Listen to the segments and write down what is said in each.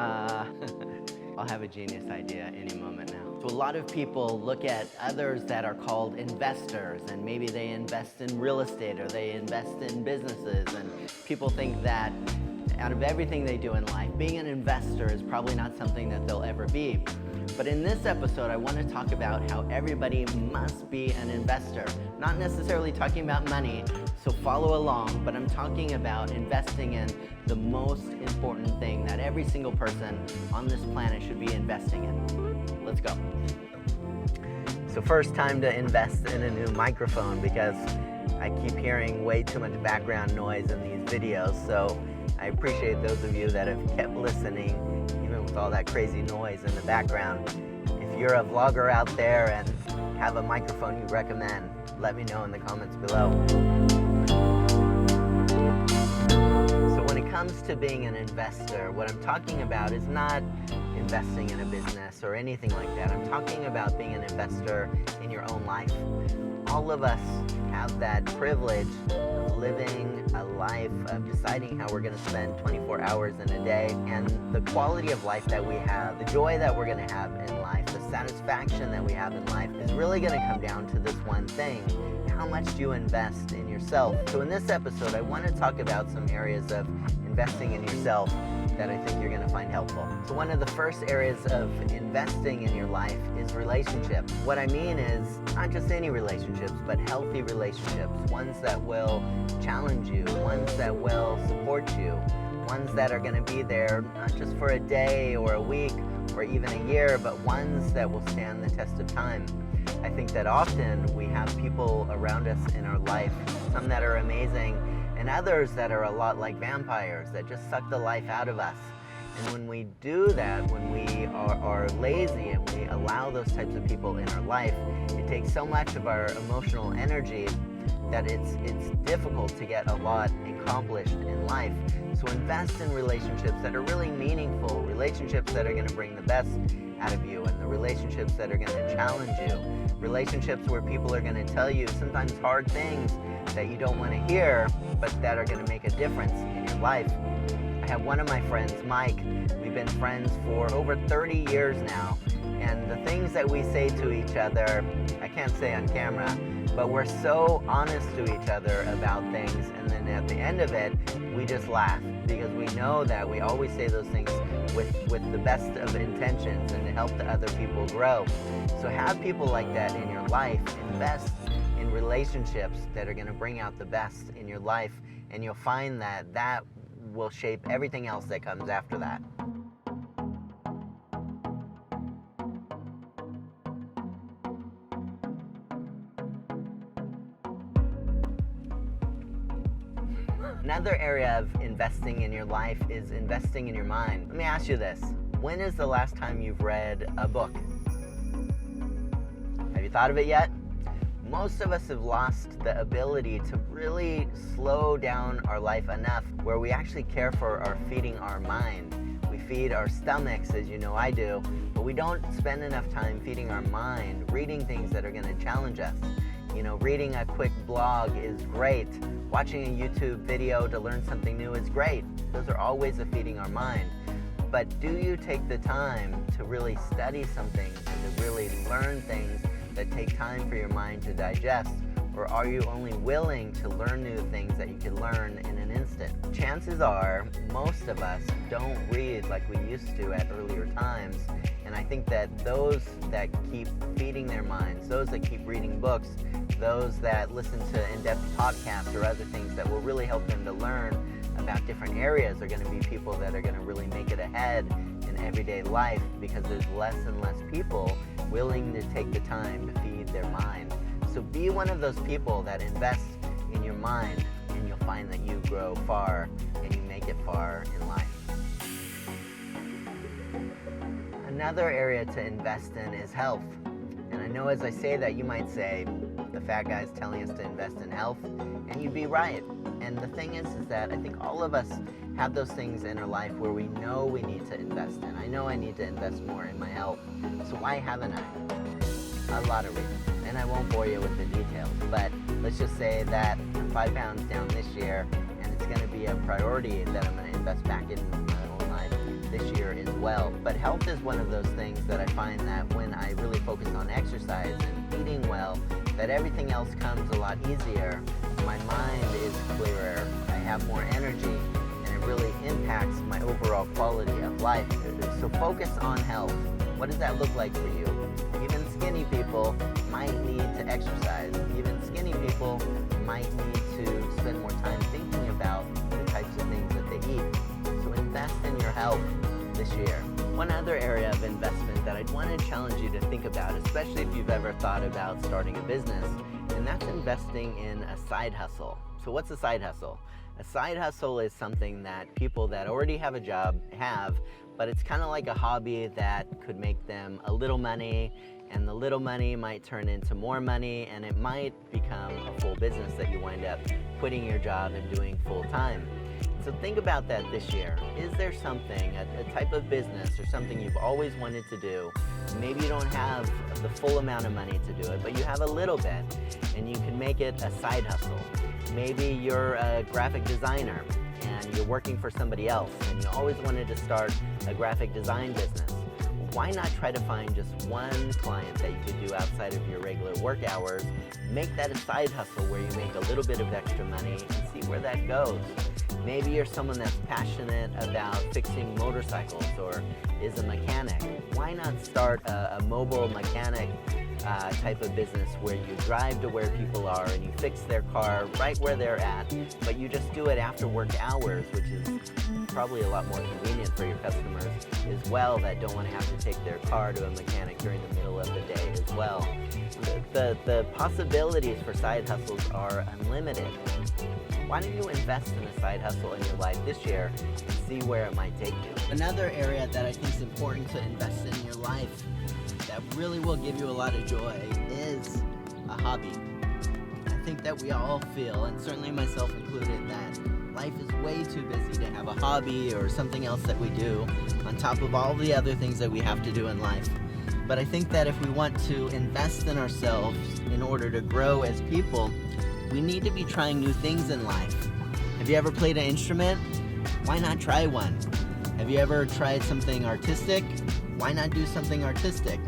Uh, I'll have a genius idea any moment now. So a lot of people look at others that are called investors, and maybe they invest in real estate or they invest in businesses, and people think that out of everything they do in life, being an investor is probably not something that they'll ever be. But in this episode, I want to talk about how everybody must be an investor. Not necessarily talking about money, so follow along, but I'm talking about investing in the most important thing that every single person on this planet should be investing in. Let's go. So first, time to invest in a new microphone because I keep hearing way too much background noise in these videos, so I appreciate those of you that have kept listening even with all that crazy noise in the background. If you're a vlogger out there and have a microphone you recommend, let me know in the comments below. So when it comes to being an investor, what I'm talking about is not investing in a business or anything like that. I'm talking about being an investor in your own life. All of us have that privilege of living a life, of deciding how we're going to spend 24 hours in a day, and the quality of life that we have, the joy that we're going to have in life, the satisfaction that we have in life is really going to come down to this one thing: how much do you invest in yourself? So in this episode, I want to talk about some areas of investing in yourself that I think you're going to find helpful. So one of the first areas of investing in your life is relationships. What I mean is not just any relationships, but healthy relationships, ones that will challenge you, ones that will support you, ones that are going to be there not just for a day or a week or even a year, but ones that will stand the test of time. I think that often we have people around us in our life, some that are amazing, and others that are a lot like vampires that just suck the life out of us. And when we do that, when we are lazy and we allow those types of people in our life, it takes so much of our emotional energy that it's difficult to get a lot accomplished in life. So invest in relationships that are really meaningful, relationships that are going to bring the best out of you, and the relationships that are going to challenge you, relationships where people are going to tell you sometimes hard things that you don't want to hear, but that are going to make a difference in your life. I have one of my friends, Mike. We've been friends for over 30 years now, and the things that we say to each other, I can't say on camera, but we're so honest to each other about things, and then at the end of it, we just laugh because we know that we always say those things with the best of intentions and to help the other people grow. So have people like that in your life. Invest in relationships that are going to bring out the best in your life, and you'll find that that will shape everything else that comes after that. Another area of investing in your life is investing in your mind. Let me ask you this: when is the last time you've read a book? Have you thought of it yet? Most of us have lost the ability to really slow down our life enough where we actually care for feeding our mind. We feed our stomachs, as you know I do, but we don't spend enough time feeding our mind, reading things that are going to challenge us. You know, reading a quick blog is great. Watching a YouTube video to learn something new is great. Those are all ways of feeding our mind. But do you take the time to really study something and to really learn things that take time for your mind to digest? Or are you only willing to learn new things that you can learn in an instant? Chances are most of us don't read like we used to at earlier times. And I think that those that keep feeding their minds, those that keep reading books, those that listen to in-depth podcasts or other things that will really help them to learn about different areas are going to be people that are going to really make it ahead in everyday life, because there's less and less people willing to take the time to feed their mind. So be one of those people that invest in your mind, and you'll find that you grow far and you make it far in life. Another area to invest in is health. And I know as I say that, you might say, the fat guy's telling us to invest in health, and you'd be right. And the thing is that I think all of us have those things in our life where we know we need to invest in. I know I need to invest more in my health. So why haven't I? A lot of reasons. And I won't bore you with the details, but let's just say that I'm 5 pounds down this year, and it's going to be a priority that I'm going to invest back in my own life this year is well. But health is one of those things that I find that when I really focus on exercise and eating well, that everything else comes a lot easier. My mind is clearer, I have more energy, and it really impacts my overall quality of life. So focus on health. What does that look like for you? Even skinny people might need to exercise. Even skinny people might need to spend more time thinking about the types of things that they eat. So invest in your health this year. One other area of investment that I'd want to challenge you to think about, especially if you've ever thought about starting a business, and that's investing in a side hustle. So what's a side hustle? A side hustle is something that people that already have a job have, but it's kind of like a hobby that could make them a little money, and the little money might turn into more money, and it might become a full business that you wind up quitting your job and doing full time. So think about that this year. Is there something, a type of business or something you've always wanted to do? Maybe you don't have the full amount of money to do it, but you have a little bit, and you can make it a side hustle. Maybe you're a graphic designer and you're working for somebody else and you always wanted to start a graphic design business. Why not try to find just one client that you could do outside of your regular work hours, make that a side hustle where you make a little bit of extra money and see where that goes. Maybe you're someone that's passionate about fixing motorcycles or is a mechanic. Why not start a mobile mechanic type of business where you drive to where people are and you fix their car right where they're at, but you just do it after work hours, which is probably a lot more convenient for your customers as well that don't want to have to take their car to a mechanic during the middle of the day as well. The possibilities for side hustles are unlimited. Why don't you invest in a side hustle in your life this year and see where it might take you? Another area that I think is important to invest in your life that really will give you a lot of joy is a hobby. I think that we all feel, and certainly myself included, that life is way too busy to have a hobby or something else that we do on top of all the other things that we have to do in life. But I think that if we want to invest in ourselves in order to grow as people, we need to be trying new things in life. Have you ever played an instrument? Why not try one? Have you ever tried something artistic? Why not do something artistic?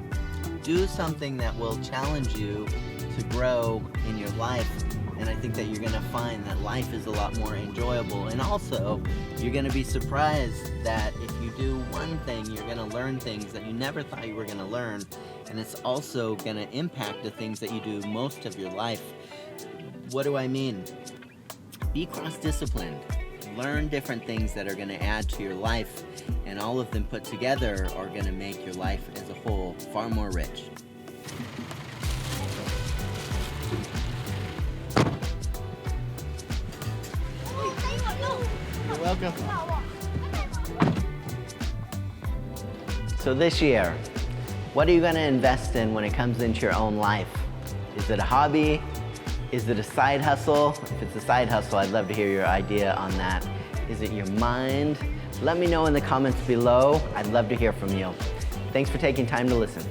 Do something that will challenge you to grow in your life. And I think that you're going to find that life is a lot more enjoyable. And also, you're going to be surprised that if you do one thing, you're going to learn things that you never thought you were going to learn. And it's also going to impact the things that you do most of your life. What do I mean? Be cross-disciplined. Learn different things that are going to add to your life, and all of them put together are going to make your life as a whole far more rich. You're welcome. So this year, what are you going to invest in when it comes into your own life? Is it a hobby? Is it a side hustle? If it's a side hustle, I'd love to hear your idea on that. Is it your mind? Let me know in the comments below. I'd love to hear from you. Thanks for taking time to listen.